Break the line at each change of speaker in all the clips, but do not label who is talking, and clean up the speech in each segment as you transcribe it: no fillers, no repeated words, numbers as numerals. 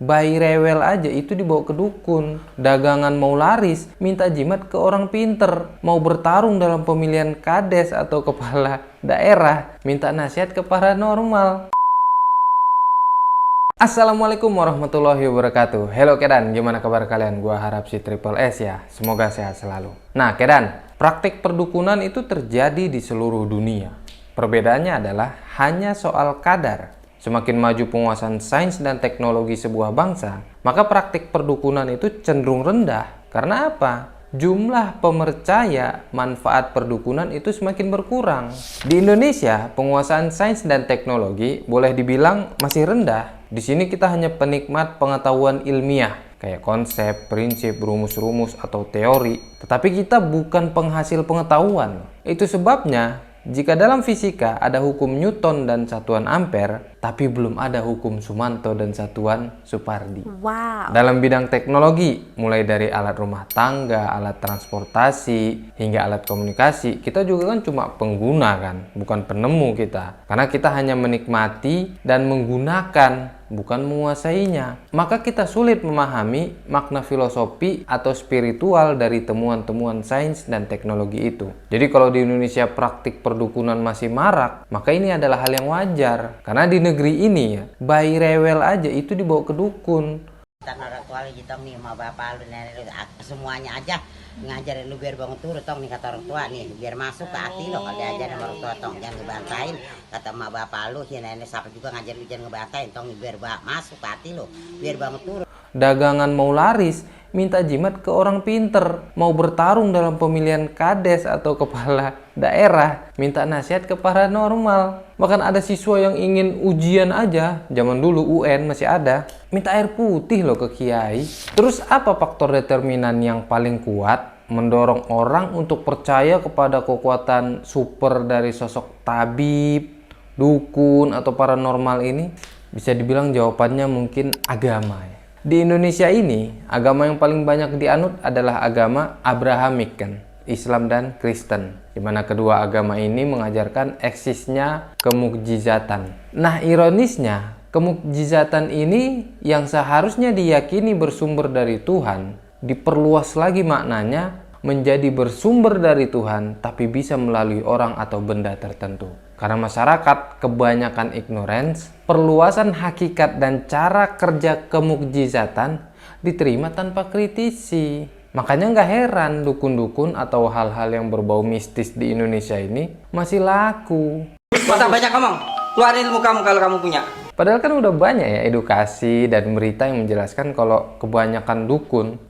Bayi rewel aja itu dibawa ke dukun. Dagangan mau laris, minta jimat ke orang pinter. Mau bertarung dalam pemilihan kades atau kepala daerah, minta nasihat ke paranormal. Assalamualaikum warahmatullahi wabarakatuh. Halo Kedan, gimana kabar kalian? Gua harap si Triple S ya, semoga sehat selalu. Nah Kedan, praktik perdukunan itu terjadi di seluruh dunia. Perbedaannya adalah hanya soal kadar. Semakin maju penguasaan sains dan teknologi sebuah bangsa, maka praktik perdukunan itu cenderung rendah. Karena apa? Jumlah pemercaya manfaat perdukunan itu semakin berkurang. Di Indonesia, penguasaan sains dan teknologi boleh dibilang masih rendah. Di sini kita hanya penikmat pengetahuan ilmiah, kayak konsep, prinsip, rumus-rumus, atau teori. Tetapi kita bukan penghasil pengetahuan. Itu sebabnya, jika dalam fisika ada hukum Newton dan satuan ampere, tapi belum ada hukum Sumanto dan satuan Supardi.
Wow.
Dalam bidang teknologi, mulai dari alat rumah tangga, alat transportasi, hingga alat komunikasi, kita juga kan cuma pengguna kan, bukan penemu kita. Karena kita hanya menikmati dan menggunakan, bukan menguasainya. Maka kita sulit memahami makna filosofi atau spiritual dari temuan-temuan sains dan teknologi itu. Jadi kalau di Indonesia praktik perdukunan masih marak, maka ini adalah hal yang wajar. Karena di negeri ini ya, bayi rewel aja itu dibawa ke dukun.
Karena orang tua kita nih sama bapak lu nenek lu semuanya aja ngajarin lu biar bangun turun tong nih kata orang tua nih biar masuk ke hati lo kalau diajarin sama orang tua tong jangan ngebantain kata sama bapak lu si nenek siapa juga ngajarin lu jangan ngebantain tong nih biar masuk ke hati lo biar bangun turun.
Dagangan mau laris, minta jimat ke orang pinter. Mau bertarung dalam pemilihan kades atau kepala daerah, minta nasihat ke paranormal. Bahkan ada siswa yang ingin ujian aja, zaman dulu UN masih ada, minta air putih loh ke kiai. Terus apa faktor determinan yang paling kuat mendorong orang untuk percaya kepada kekuatan super dari sosok tabib, dukun, atau paranormal ini? Bisa dibilang jawabannya mungkin agama ya. Di Indonesia ini, agama yang paling banyak dianut adalah agama Abrahamik kan, Islam dan Kristen, di mana kedua agama ini mengajarkan eksisnya kemukjizatan. Nah, ironisnya, kemukjizatan ini yang seharusnya diyakini bersumber dari Tuhan, diperluas lagi maknanya menjadi bersumber dari Tuhan, tapi bisa melalui orang atau benda tertentu. Karena masyarakat kebanyakan ignorance, perluasan hakikat dan cara kerja kemukjizatan diterima tanpa kritisi. Makanya nggak heran dukun-dukun atau hal-hal yang berbau mistis di Indonesia ini masih laku.
Masa banyak ngomong, keluarin ilmu kamu kalau kamu punya.
Padahal kan udah banyak ya edukasi dan berita yang menjelaskan kalau kebanyakan dukun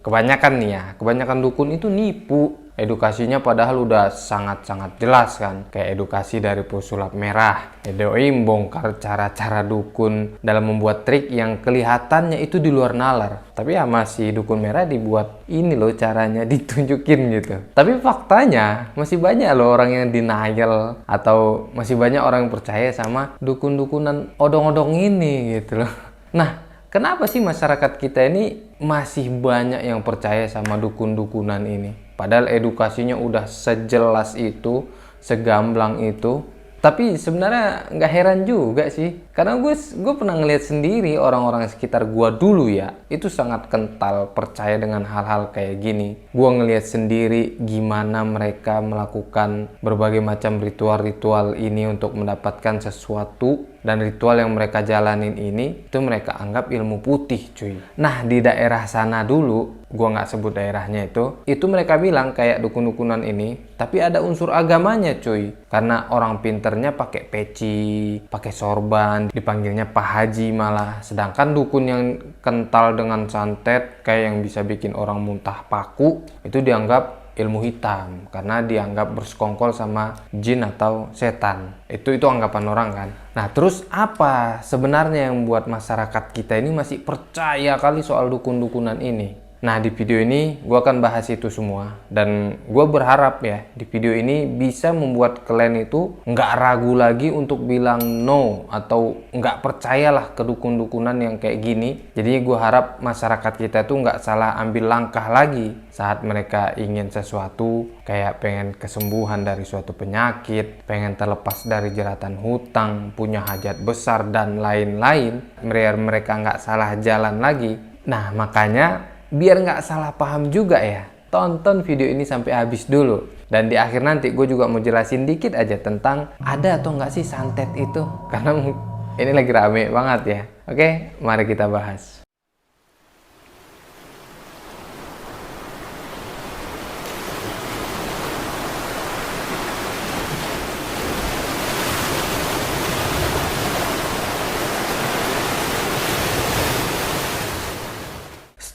itu nipu. Edukasinya padahal udah sangat-sangat jelas kan. Kayak edukasi dari pesulap merah. Edoim bongkar cara-cara dukun dalam membuat trik yang kelihatannya itu di luar nalar. Tapi ya masih dukun merah dibuat ini loh caranya ditunjukin gitu. Tapi faktanya masih banyak loh orang yang denial. Atau masih banyak orang yang percaya sama dukun-dukunan odong-odong ini gitu loh. Nah, kenapa sih masyarakat kita ini masih banyak yang percaya sama dukun-dukunan ini? Padahal edukasinya udah sejelas itu, segamblang itu. Tapi sebenarnya nggak heran juga sih. Karena gue pernah ngeliat sendiri orang-orang sekitar gue dulu ya. Itu sangat kental percaya dengan hal-hal kayak gini. Gue ngeliat sendiri gimana mereka melakukan berbagai macam ritual-ritual ini untuk mendapatkan sesuatu. Dan ritual yang mereka jalanin ini, itu mereka anggap ilmu putih cuy. Nah di daerah sana dulu, gue nggak sebut daerahnya itu mereka bilang kayak dukun-dukunan ini, tapi ada unsur agamanya cuy. Karena orang pinternya pakai peci, pakai sorban, dipanggilnya Pak Haji malah. Sedangkan dukun yang kental dengan santet, kayak yang bisa bikin orang muntah paku, itu dianggap ilmu hitam karena dianggap bersekongkol sama jin atau setan. Itu anggapan orang kan. Nah, terus apa sebenarnya yang membuat masyarakat kita ini masih percaya kali soal dukun-dukunan ini? Nah, di video ini gue akan bahas itu semua. Dan gue berharap ya, di video ini bisa membuat kalian itu nggak ragu lagi untuk bilang no, atau nggak percayalah ke dukun-dukunan yang kayak gini. Jadi gue harap masyarakat kita tuh nggak salah ambil langkah lagi saat mereka ingin sesuatu, kayak pengen kesembuhan dari suatu penyakit, pengen terlepas dari jeratan hutang, punya hajat besar, dan lain-lain. Biar mereka nggak salah jalan lagi. Nah, makanya biar nggak salah paham juga ya, tonton video ini sampai habis dulu. Dan di akhir nanti gue juga mau jelasin dikit aja tentang ada atau nggak sih santet itu. Karena ini lagi rame banget ya. Oke, mari kita bahas.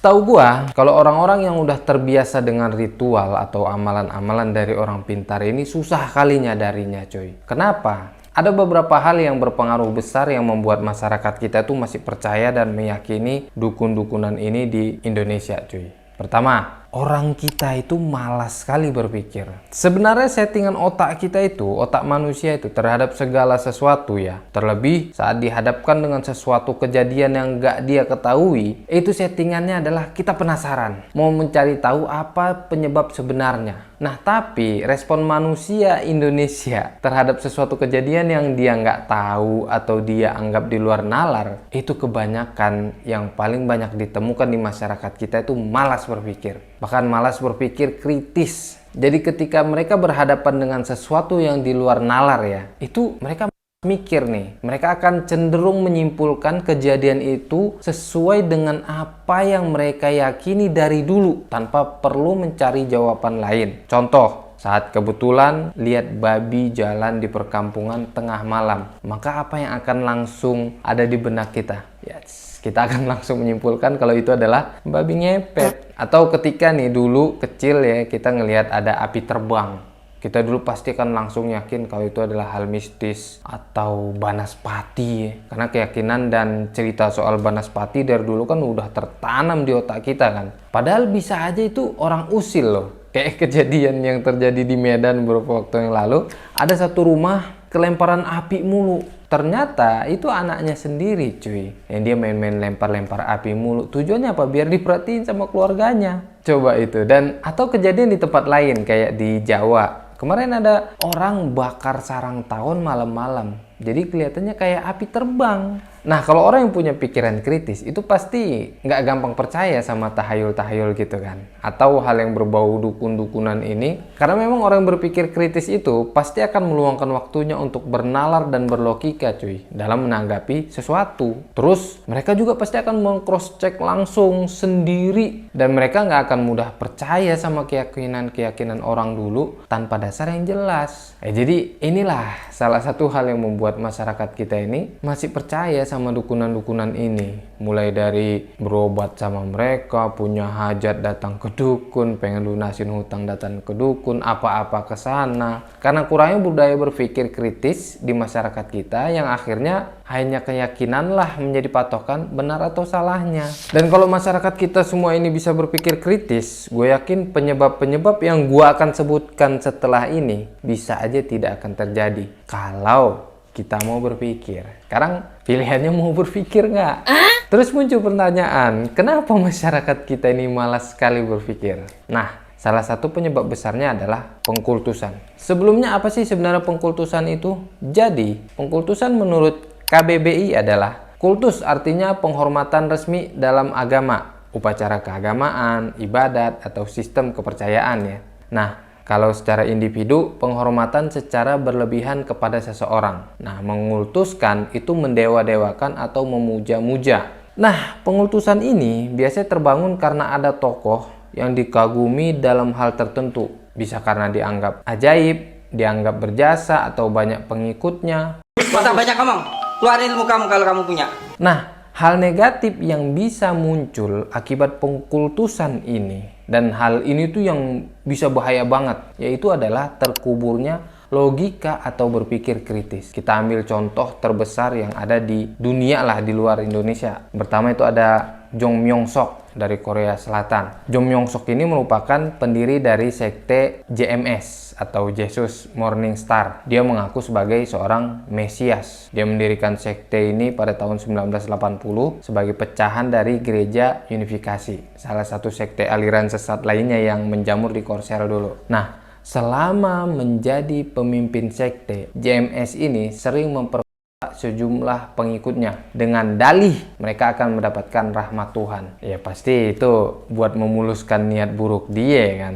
Tahu gua, kalau orang-orang yang udah terbiasa dengan ritual atau amalan-amalan dari orang pintar ini susah kali nyadarinya, coy. Kenapa? Ada beberapa hal yang berpengaruh besar yang membuat masyarakat kita tuh masih percaya dan meyakini dukun-dukunan ini di Indonesia, cuy. Pertama, orang kita itu malas sekali berpikir. Sebenarnya settingan otak kita itu, otak manusia itu terhadap segala sesuatu ya. Terlebih saat dihadapkan dengan sesuatu kejadian yang gak dia ketahui, itu settingannya adalah kita penasaran, mau mencari tahu apa penyebab sebenarnya. Nah, tapi respon manusia Indonesia terhadap sesuatu kejadian yang dia nggak tahu atau dia anggap di luar nalar, itu kebanyakan yang paling banyak ditemukan di masyarakat kita itu malas berpikir. Bahkan malas berpikir kritis. Jadi ketika mereka berhadapan dengan sesuatu yang di luar nalar ya, itu mereka mikir nih, mereka akan cenderung menyimpulkan kejadian itu sesuai dengan apa yang mereka yakini dari dulu tanpa perlu mencari jawaban lain. Contoh, saat kebetulan lihat babi jalan di perkampungan tengah malam, maka apa yang akan langsung ada di benak kita? Yes, kita akan langsung menyimpulkan kalau itu adalah babi ngepet. Atau ketika nih dulu kecil ya, kita ngelihat ada api terbang, kita dulu pasti akan langsung yakin kalau itu adalah hal mistis atau Banaspati ya. Karena keyakinan dan cerita soal Banaspati dari dulu kan udah tertanam di otak kita kan. Padahal bisa aja itu orang usil loh. Kayak kejadian yang terjadi di Medan beberapa waktu yang lalu. Ada satu rumah kelemparan api mulu. Ternyata itu anaknya sendiri cuy. Yang dia main-main lempar-lempar api mulu. Tujuannya apa? Biar diperhatiin sama keluarganya. Coba itu. Dan atau kejadian di tempat lain kayak di Jawa. Kemarin ada orang bakar sarang tawon malam-malam. Jadi kelihatannya kayak api terbang. Nah, kalau orang yang punya pikiran kritis itu pasti nggak gampang percaya sama tahayul-tahayul gitu kan. Atau hal yang berbau dukun-dukunan ini. Karena memang orang yang berpikir kritis itu pasti akan meluangkan waktunya untuk bernalar dan berlogika cuy. Dalam menanggapi sesuatu. Terus mereka juga pasti akan meng-cross-check langsung sendiri. Dan mereka nggak akan mudah percaya sama keyakinan-keyakinan orang dulu tanpa dasar yang jelas. Jadi inilah salah satu hal yang membuat masyarakat kita ini masih percaya sama dukunan-dukunan ini. Mulai dari berobat sama mereka, punya hajat datang ke dukun, pengen lunasin hutang datang ke dukun, apa-apa ke sana. Karena kurangnya budaya berpikir kritis di masyarakat kita yang akhirnya hanya keyakinan lah menjadi patokan benar atau salahnya. Dan kalau masyarakat kita semua ini bisa berpikir kritis, gue yakin penyebab-penyebab yang gue akan sebutkan setelah ini bisa aja tidak akan terjadi kalau kita mau berpikir. Sekarang pilihannya mau berpikir nggak? Terus muncul pertanyaan, kenapa masyarakat kita ini malas sekali berpikir? Nah, salah satu penyebab besarnya adalah pengkultusan. Sebelumnya apa sih sebenarnya pengkultusan itu? Jadi, pengkultusan menurut KBBI adalah kultus, artinya penghormatan resmi dalam agama, upacara keagamaan, ibadat, atau sistem kepercayaan ya. Nah, kalau secara individu, penghormatan secara berlebihan kepada seseorang. Nah, mengultuskan itu mendewa-dewakan atau memuja-muja. Nah, pengultusan ini biasanya terbangun karena ada tokoh yang dikagumi dalam hal tertentu. Bisa karena dianggap ajaib, dianggap berjasa, atau banyak pengikutnya.
Masa banyak ngomong, keluarin ilmu kamu kalau kamu punya.
Nah, hal negatif yang bisa muncul akibat pengkultusan ini, dan hal ini tuh yang bisa bahaya banget, yaitu adalah terkuburnya logika atau berpikir kritis. Kita ambil contoh terbesar yang ada di dunia lah, di luar Indonesia. Pertama itu ada Jong Myong Sok. dari Korea Selatan. Jong Yong-sok ini merupakan pendiri dari sekte JMS atau Jesus Morning Star. Dia mengaku sebagai seorang Mesias. Dia mendirikan sekte ini pada tahun 1980 sebagai pecahan dari Gereja Unifikasi, salah satu sekte aliran sesat lainnya yang menjamur di Korsel dulu. Nah, selama menjadi pemimpin sekte, JMS ini sering memperkosa sejumlah pengikutnya dengan dalih mereka akan mendapatkan rahmat Tuhan. Ya pasti itu buat memuluskan niat buruk dia kan.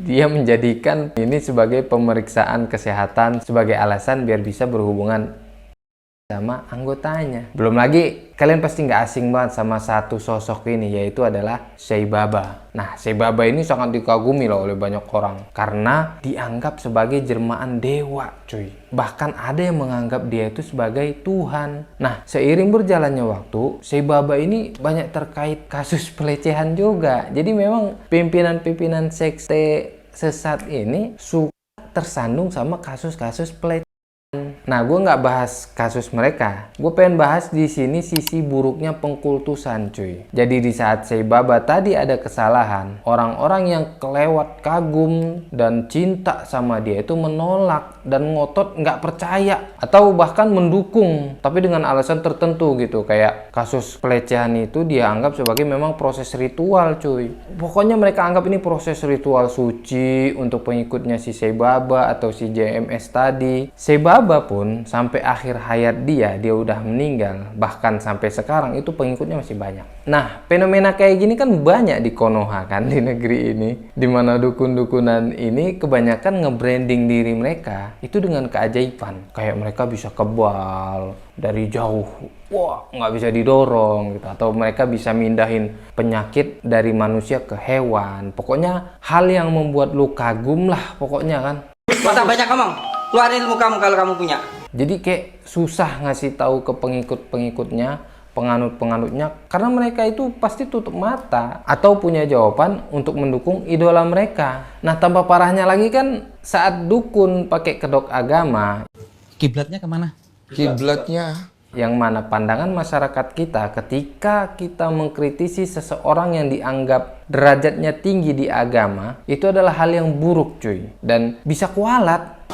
Dia menjadikan ini sebagai pemeriksaan kesehatan sebagai alasan biar bisa berhubungan sama anggotanya. Belum lagi kalian pasti nggak asing banget sama satu sosok ini, yaitu adalah Sai Baba. Nah, Sai Baba ini sangat dikagumi loh oleh banyak orang karena dianggap sebagai jelmaan dewa, cuy. Bahkan ada yang menganggap dia itu sebagai Tuhan. Nah, seiring berjalannya waktu, Sai Baba ini banyak terkait kasus pelecehan juga. Jadi memang pimpinan-pimpinan sekte sesat ini suka tersandung sama kasus-kasus pelecehan. Nah, gue nggak bahas kasus mereka. Gue pengen bahas di sini sisi buruknya pengkultusan, cuy. Jadi di saat Sai Baba tadi ada kesalahan, orang-orang yang kelewat kagum dan cinta sama dia itu menolak dan ngotot nggak percaya atau bahkan mendukung, tapi dengan alasan tertentu gitu. Kayak kasus pelecehan itu dia anggap sebagai memang proses ritual, cuy. Pokoknya mereka anggap ini proses ritual suci untuk pengikutnya si Sai Baba atau si JMS tadi. Sai Baba pun sampai akhir hayat dia udah meninggal, bahkan sampai sekarang itu pengikutnya masih banyak. Nah, fenomena kayak gini kan banyak di Konoha kan, di negeri ini, dimana dukun-dukunan ini kebanyakan nge-branding diri mereka itu dengan keajaiban, kayak mereka bisa kebal dari jauh, wah nggak bisa didorong gitu, atau mereka bisa mindahin penyakit dari manusia ke hewan. Pokoknya hal yang membuat lu kagum lah pokoknya kan.
Masa banyak ngomong, keluarin ilmu kamu kalau kamu punya.
Jadi kayak susah ngasih tahu ke pengikut-pengikutnya, penganut-penganutnya, karena mereka itu pasti tutup mata atau punya jawaban untuk mendukung idola mereka. Nah, tambah parahnya lagi kan saat dukun pakai kedok agama,
kiblatnya kemana?
Kiblatnya
yang mana pandangan masyarakat kita ketika kita mengkritisi seseorang yang dianggap derajatnya tinggi di agama, itu adalah hal yang buruk, cuy, dan bisa kualat.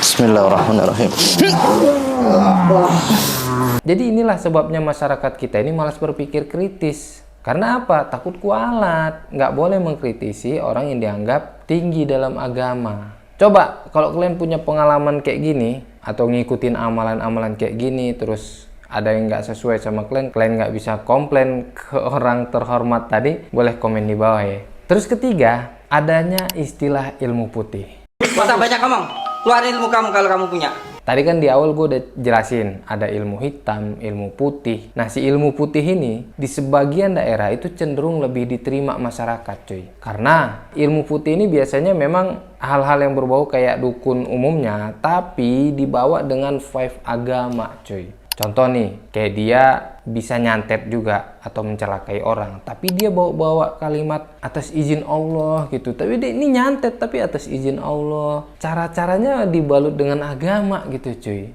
Bismillahirrahmanirrahim.
Jadi inilah sebabnya masyarakat kita ini malas berpikir kritis. Karena apa? Takut kualat. Nggak boleh mengkritisi orang yang dianggap tinggi dalam agama. Coba kalau kalian punya pengalaman kayak gini, atau ngikutin amalan-amalan kayak gini, terus ada yang nggak sesuai sama kalian nggak bisa komplain ke orang terhormat tadi, boleh komen di bawah ya. Terus ketiga, adanya istilah ilmu putih.
Masa banyak ngomong, keluarin ilmu kamu kalau kamu punya.
Tadi kan di awal gue udah jelasin, ada ilmu hitam, ilmu putih. Nah, si ilmu putih ini di sebagian daerah itu cenderung lebih diterima masyarakat, cuy. Karena ilmu putih ini biasanya memang hal-hal yang berbau kayak dukun umumnya, tapi dibawa dengan vibe agama, cuy. Contoh nih, kayak dia bisa nyantet juga atau mencelakai orang, tapi dia bawa-bawa kalimat atas izin Allah gitu. Tapi dia ini nyantet tapi atas izin Allah. Cara-caranya dibalut dengan agama gitu, cuy.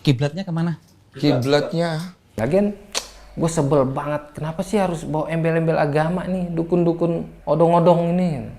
Kiblatnya kemana?
Kiblatnya
Lagian gue sebel banget, kenapa sih harus bawa embel-embel agama nih, dukun-dukun odong-odong ini.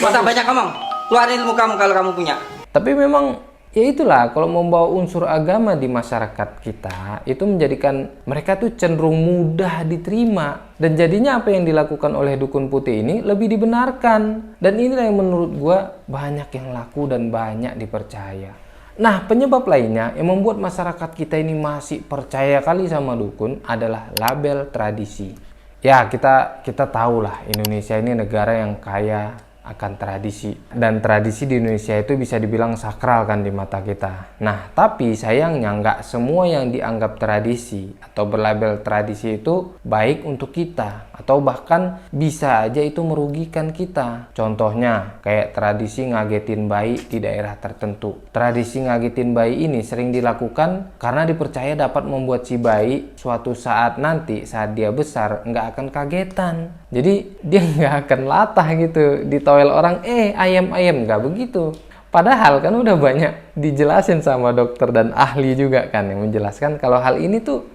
Masa banyak ngomong, keluarin ilmu kamu kalau kamu punya.
Tapi memang ya itulah, kalau membawa unsur agama di masyarakat kita, itu menjadikan mereka tuh cenderung mudah diterima. Dan jadinya apa yang dilakukan oleh dukun putih ini lebih dibenarkan. Dan inilah yang menurut gue banyak yang laku dan banyak dipercaya. Nah, penyebab lainnya yang membuat masyarakat kita ini masih percaya kali sama dukun adalah label tradisi. Ya, kita tahu lah, Indonesia ini negara yang kaya akan tradisi, dan tradisi di Indonesia itu bisa dibilang sakral kan di mata kita. Nah, tapi sayangnya nggak semua yang dianggap tradisi atau berlabel tradisi itu baik untuk kita, atau bahkan bisa aja itu merugikan kita. Contohnya kayak tradisi ngagetin bayi di daerah tertentu. Tradisi ngagetin bayi ini sering dilakukan karena dipercaya dapat membuat si bayi suatu saat nanti saat dia besar nggak akan kagetan. Jadi dia nggak akan latah gitu ditoel orang, ayam-ayam, nggak begitu. Padahal kan udah banyak dijelasin sama dokter dan ahli juga kan yang menjelaskan kalau hal ini tuh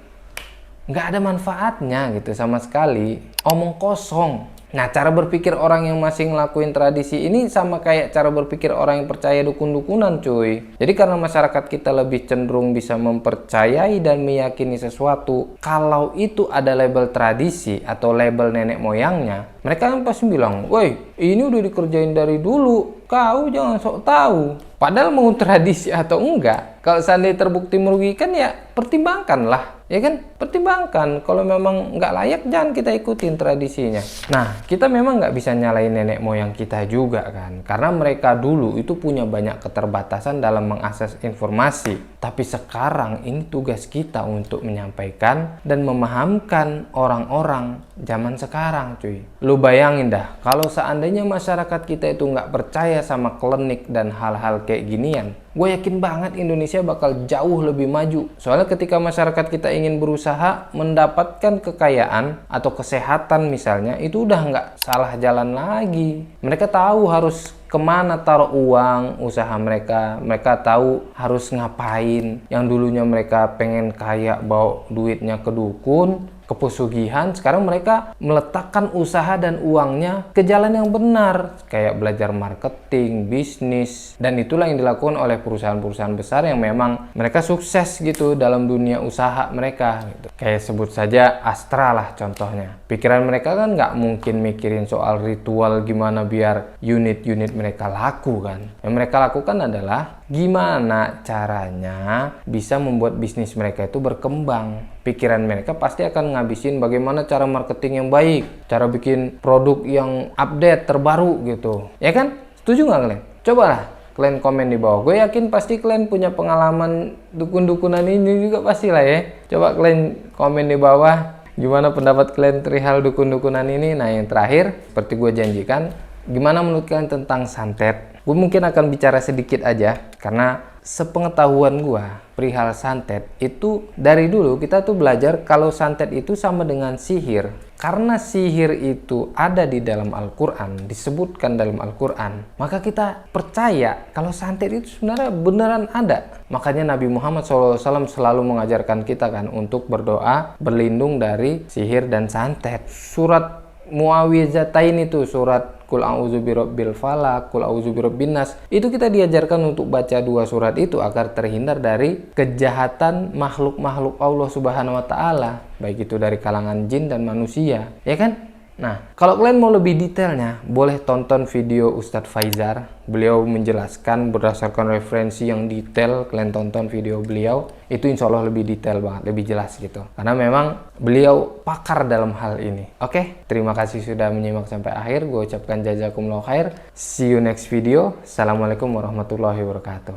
nggak ada manfaatnya gitu sama sekali, omong kosong. Nah, cara berpikir orang yang masih ngelakuin tradisi ini sama kayak cara berpikir orang yang percaya dukun-dukunan, cuy. Jadi karena masyarakat kita lebih cenderung bisa mempercayai dan meyakini sesuatu, kalau itu ada label tradisi atau label nenek moyangnya, mereka kan pasti bilang, "Woi, ini udah dikerjain dari dulu, kau jangan sok tahu." Padahal mau tradisi atau enggak, kalau seandainya terbukti merugikan ya pertimbangkanlah. Ya kan, pertimbangkan. Kalau memang nggak layak, jangan kita ikutin tradisinya. Nah, kita memang nggak bisa nyalain nenek moyang kita juga kan, karena mereka dulu itu punya banyak keterbatasan dalam mengakses informasi. Tapi sekarang ini tugas kita untuk menyampaikan dan memahamkan orang-orang zaman sekarang, cuy. Lu bayangin dah, kalau seandainya masyarakat kita itu nggak percaya sama klinik dan hal-hal kayak ginian, gue yakin banget Indonesia bakal jauh lebih maju. Soalnya ketika masyarakat kita ingin berusaha mendapatkan kekayaan atau kesehatan misalnya, itu udah nggak salah jalan lagi. Mereka tahu harus kemana taruh uang usaha mereka. Mereka tahu harus ngapain. Yang dulunya mereka pengen kaya bawa duitnya ke dukun, ke pesugihan, sekarang mereka meletakkan usaha dan uangnya ke jalan yang benar, kayak belajar marketing, bisnis, dan itulah yang dilakukan oleh perusahaan-perusahaan besar yang memang mereka sukses gitu dalam dunia usaha mereka gitu. Kayak sebut saja Astra lah contohnya. Pikiran mereka kan nggak mungkin mikirin soal ritual gimana biar unit-unit mereka laku kan. Yang mereka lakukan adalah gimana caranya bisa membuat bisnis mereka itu berkembang. Pikiran mereka pasti akan ngabisin bagaimana cara marketing yang baik, cara bikin produk yang update, terbaru gitu. Ya kan? Setuju nggak kalian? Cobalah kalian komen di bawah. Gue yakin pasti kalian punya pengalaman dukun-dukunan ini juga pastilah ya. Coba kalian komen di bawah gimana pendapat kalian perihal dukun-dukunan ini. Nah, yang terakhir, seperti gue janjikan, gimana menurut kalian tentang santet? Gue mungkin akan bicara sedikit aja, karena sepengetahuan gue perihal santet itu dari dulu kita tuh belajar kalau santet itu sama dengan sihir. Karena sihir itu ada di dalam Al-Quran, disebutkan dalam Al-Quran, maka kita percaya kalau santet itu sebenarnya beneran ada. Makanya Nabi Muhammad SAW selalu mengajarkan kita kan untuk berdoa berlindung dari sihir dan santet. Surat Muawwizatain itu, surat Qul a'udzu birabbil falaq, Qul a'udzu birabbin nas, itu kita diajarkan untuk baca dua surat itu agar terhindar dari kejahatan makhluk-makhluk Allah Subhanahu wa taala, baik itu dari kalangan jin dan manusia, ya kan? Nah, kalau kalian mau lebih detailnya, boleh tonton video Ustadz Faizar. Beliau menjelaskan berdasarkan referensi yang detail. Kalian tonton video beliau, itu insya Allah lebih detail banget, lebih jelas gitu. Karena memang beliau pakar dalam hal ini. Oke, terima kasih sudah menyimak sampai akhir. Gue ucapkan jazakumullah khair. See you next video. Assalamualaikum warahmatullahi wabarakatuh.